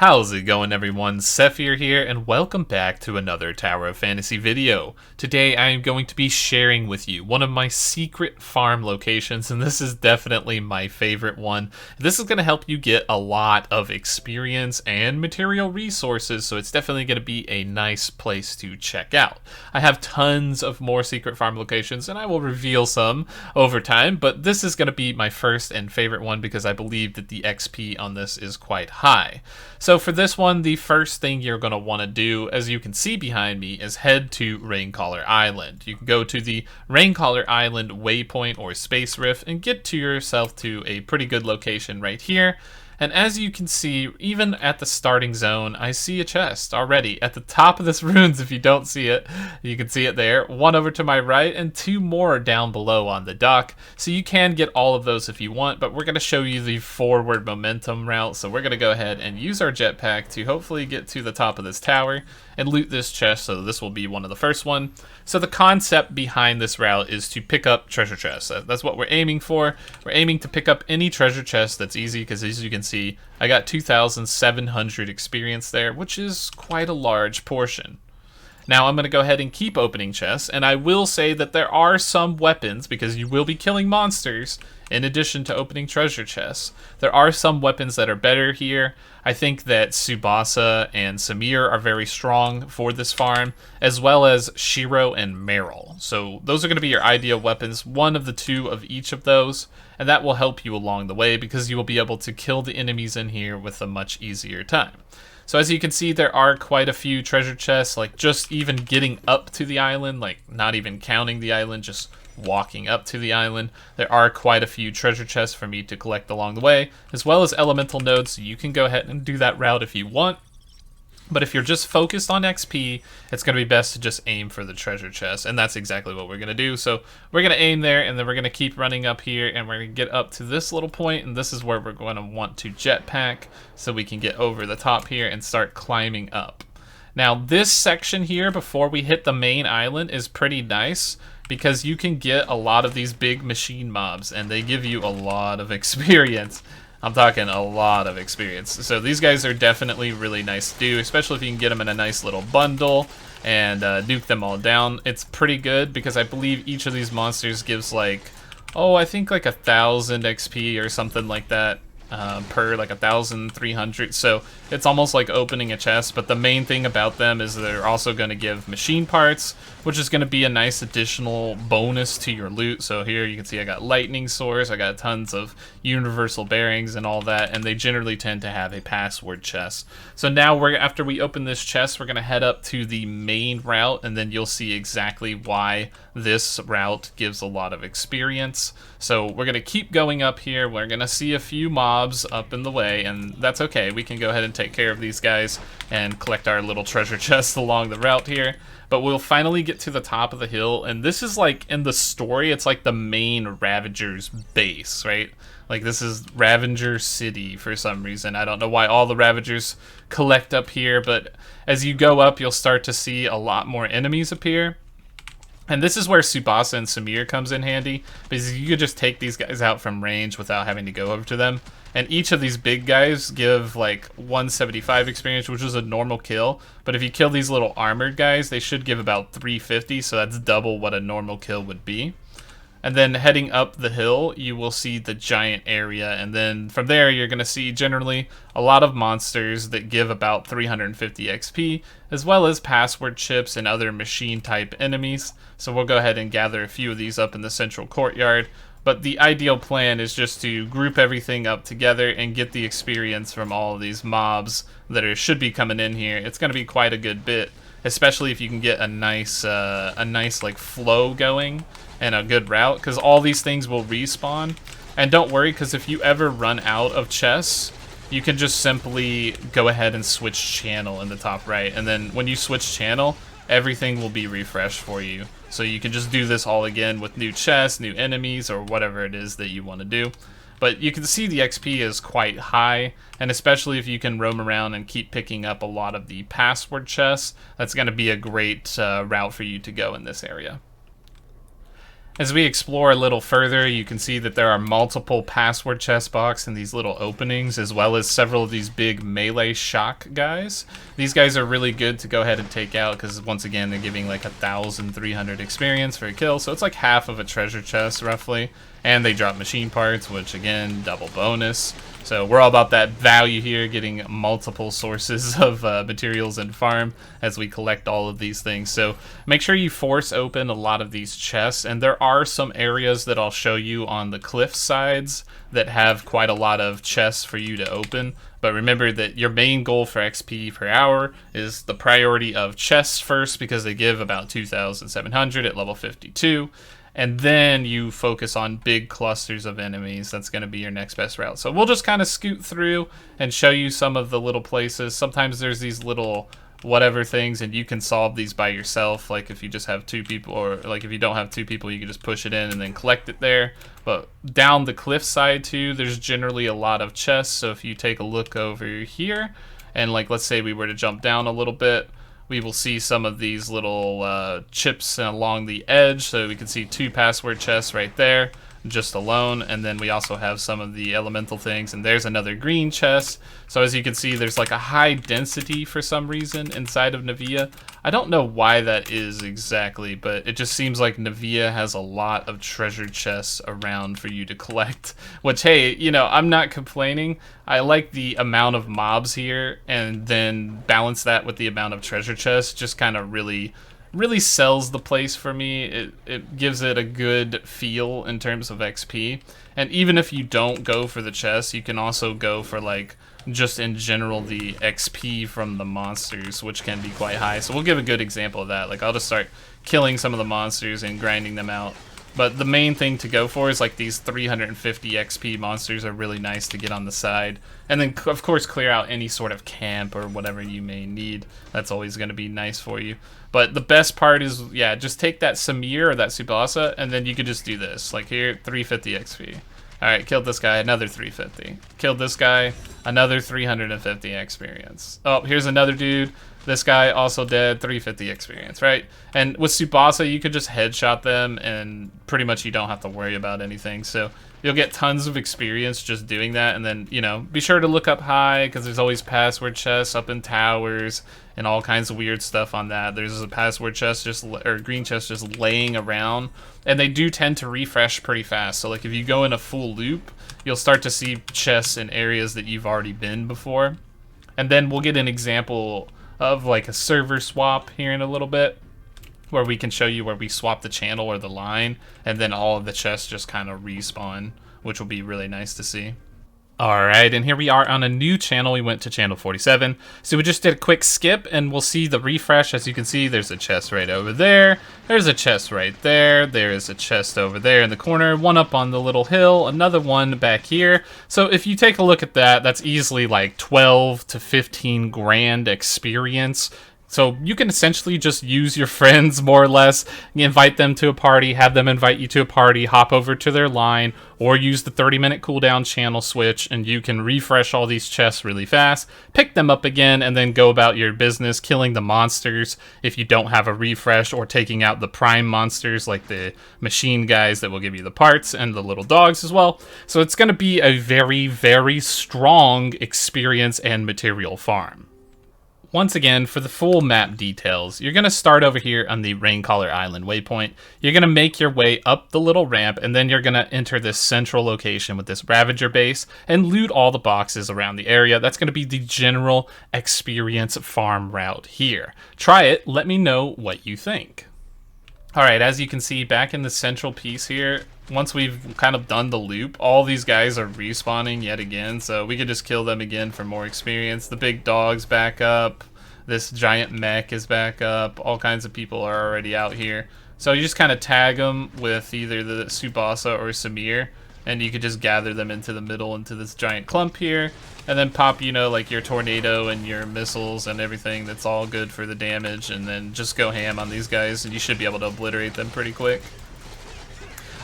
How's it going, everyone? Sethphir here, and welcome back to another Tower of Fantasy video. Today I am going to be sharing with you one of my secret farm locations, and this is definitely my favorite one. This is going to help you get a lot of experience and material resources, so it's definitely going to be a nice place to check out. I have tons of more secret farm locations, and I will reveal some over time, but this is going to be my first and favorite one because I believe that the XP on this is quite high. So for this one, the first thing you're going to want to do, as you can see behind me, is head to Raincaller Island. You can go to the Raincaller Island waypoint or space rift and get to yourself to a pretty good location right here. And as you can see, even at the starting zone, I see a chest already at the top of this ruins. If you don't see it, you can see it there. One over to my right and two more down below on the dock. So you can get all of those if you want, but we're going to show you the forward momentum route. So we're going to go ahead and use our jetpack to hopefully get to the top of this tower and loot this chest. So this will be one of the first one. So the concept behind this route is to pick up treasure chests. That's what we're aiming for. We're aiming to pick up any treasure chest that's easy, because as you can see, I got 2,700 experience there, which is quite a large portion. Now I'm going to go ahead and keep opening chests, and I will say that there are some weapons, because you will be killing monsters in addition to opening treasure chests. There are some weapons that are better here. I think that Tsubasa and Samir are very strong for this farm, as well as Shiro and Meryl. So those are going to be your ideal weapons, one of the two of each of those, and that will help you along the way because you will be able to kill the enemies in here with a much easier time. So as you can see, there are quite a few treasure chests, like just even getting up to the island, like not even counting the island, just walking up to the island. There are quite a few treasure chests for me to collect along the way, as well as elemental nodes, so you can go ahead and do that route if you want. But if you're just focused on XP, it's going to be best to just aim for the treasure chest, and that's exactly what we're going to do. So we're going to aim there, and then we're going to keep running up here, and we're going to get up to this little point, and this is where we're going to want to jetpack so we can get over the top here and start climbing up. Now this section here before we hit the main island is pretty nice, because you can get a lot of these big machine mobs, and they give you a lot of experience. I'm talking a lot of experience. So these guys are definitely really nice to do, especially if you can get them in a nice little bundle and nuke them all down. It's pretty good because I believe each of these monsters gives like, I think like 1,000 XP or something like that. Per like 1,300, so it's almost like opening a chest. But the main thing about them is they're also going to give machine parts, which is going to be a nice additional bonus to your loot. So here you can see I got lightning swords, I got tons of universal bearings and all that, and they generally tend to have a password chest. So now after we open this chest, we're going to head up to the main route, and then you'll see exactly why this route gives a lot of experience. So we're going to keep going up here. We're going to see a few mobs up in the way, and that's okay. We can go ahead and take care of these guys and collect our little treasure chests along the route here. But we'll finally get to the top of the hill, and this is like, in the story, it's like the main Ravager's base, right? Like this is Ravager City for some reason. I don't know why all the Ravagers collect up here, but as you go up, you'll start to see a lot more enemies appear. And this is where Tsubasa and Samir comes in handy, because you could just take these guys out from range without having to go over to them. And each of these big guys give like 175 experience, which is a normal kill. But if you kill these little armored guys, they should give about 350, so that's double what a normal kill would be. And then heading up the hill, you will see the giant area, and then from there you're going to see generally a lot of monsters that give about 350 XP, as well as password chips and other machine type enemies. So we'll go ahead and gather a few of these up in the central courtyard. But the ideal plan is just to group everything up together and get the experience from all of these mobs that should be coming in here. It's going to be quite a good bit, especially if you can get a nice like flow going and a good route, because all these things will respawn. And don't worry, because if you ever run out of chests, you can just simply go ahead and switch channel in the top right, and then when you switch channel, everything will be refreshed for you. So you can just do this all again with new chests, new enemies, or whatever it is that you want to do. But you can see the XP is quite high, and especially if you can roam around and keep picking up a lot of the password chests, that's going to be a great route for you to go in this area. As we explore a little further, you can see that there are multiple password chest box in these little openings, as well as several of these big melee shock guys. These guys are really good to go ahead and take out because, once again, they're giving like 1,300 experience for a kill, so it's like half of a treasure chest roughly. And they drop machine parts, which again, double bonus. So we're all about that value here, getting multiple sources of materials and farm as we collect all of these things. So make sure you force open a lot of these chests, and there are some areas that I'll show you on the cliff sides that have quite a lot of chests for you to open. But remember that your main goal for XP per hour is the priority of chests first, because they give about 2,700 at level 52. And then you focus on big clusters of enemies. That's going to be your next best route. So we'll just kind of scoot through and show you some of the little places. Sometimes there's these little whatever things, and you can solve these by yourself. Like if you just have 2 people, or like if you don't have 2 people, you can just push it in and then collect it there. But down the cliff side too, there's generally a lot of chests. So if you take a look over here, and like let's say we were to jump down a little bit, we will see some of these little chips along the edge. So we can see 2 password chests right there just alone, and then we also have some of the elemental things, and there's another green chest. So as you can see, there's like a high density for some reason inside of Navia. I don't know why that is exactly, but it just seems like Navia has a lot of treasure chests around for you to collect, which, hey, you know, I'm not complaining. I like the amount of mobs here, and then balance that with the amount of treasure chests just kind of really sells the place for me. It gives it a good feel in terms of XP. And even if you don't go for the chest, you can also go for like just in general the XP from the monsters, which can be quite high. So we'll give a good example of that. Like I'll just start killing some of the monsters and grinding them out. But the main thing to go for is like these 350 XP monsters are really nice to get on the side. And then of course clear out any sort of camp or whatever you may need. That's always going to be nice for you. But the best part is, yeah, just take that Sethphir or that Tsubasa, and then you could just do this. Like here, 350 XP. Alright, killed this guy, another 350. Killed this guy, another 350 experience. Oh, here's another dude. This guy also dead, 350 experience, right? And with Tsubasa, you could just headshot them, and pretty much you don't have to worry about anything. So you'll get tons of experience just doing that. And then, you know, be sure to look up high, because there's always password chests up in towers and all kinds of weird stuff on that. There's a password chest or green chest just laying around, and they do tend to refresh pretty fast. So like if you go in a full loop, you'll start to see chests in areas that you've already been before. And then we'll get an example of like a server swap here in a little bit, where we can show you where we swap the channel or the line, and then all of the chests just kind of respawn, which will be really nice to see. Alright, and here we are on a new channel. We went to channel 47. So we just did a quick skip, and we'll see the refresh. As you can see, there's a chest right over there. There's a chest right there. There is a chest over there in the corner. One up on the little hill. Another one back here. So if you take a look at that, that's easily like 12 to 15 grand experience. So you can essentially just use your friends, more or less, invite them to a party, have them invite you to a party, hop over to their line, or use the 30-minute cooldown channel switch, and you can refresh all these chests really fast, pick them up again, and then go about your business killing the monsters if you don't have a refresh, or taking out the prime monsters like the machine guys that will give you the parts, and the little dogs as well. So it's going to be a very, very strong experience and material farm. Once again, for the full map details, you're going to start over here on the Raincaller Island waypoint. You're going to make your way up the little ramp, and then you're going to enter this central location with this Ravager base and loot all the boxes around the area. That's going to be the general experience farm route here. Try it. Let me know what you think. Alright, as you can see, back in the central piece here, once we've kind of done the loop, all these guys are respawning yet again, so we could just kill them again for more experience. The big dog's back up, this giant mech is back up, all kinds of people are already out here. So you just kind of tag them with either the Tsubasa or Sethphir, and you could just gather them into the middle, into this giant clump here, and then pop, you know, like your tornado and your missiles and everything that's all good for the damage, and then just go ham on these guys, and you should be able to obliterate them pretty quick.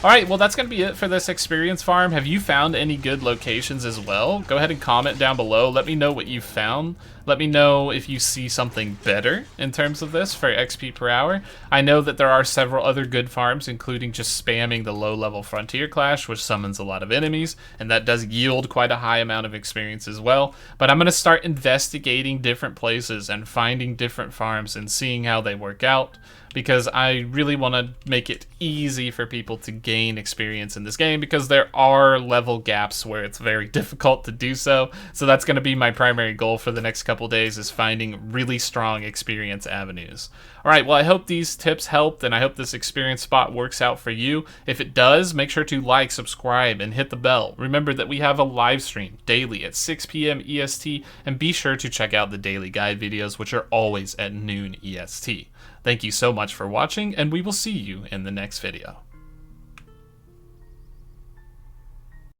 Alright, well that's going to be it for this experience farm. Have you found any good locations as well? Go ahead and comment down below. Let me know what you found. Let me know if you see something better in terms of this for XP per hour. I know that there are several other good farms, including just spamming the low-level Frontier Clash, which summons a lot of enemies, and that does yield quite a high amount of experience as well. But I'm going to start investigating different places and finding different farms and seeing how they work out, because I really want to make it easy for people to gain experience in this game, because there are level gaps where it's very difficult to do so. So that's going to be my primary goal for the next couple days, is finding really strong experience avenues. Alright, well, I hope these tips helped, and I hope this experience spot works out for you. If it does, make sure to like, subscribe, and hit the bell. Remember that we have a live stream daily at 6 p.m. EST, and be sure to check out the daily guide videos, which are always at noon EST. Thank you so much for watching, and we will see you in the next video.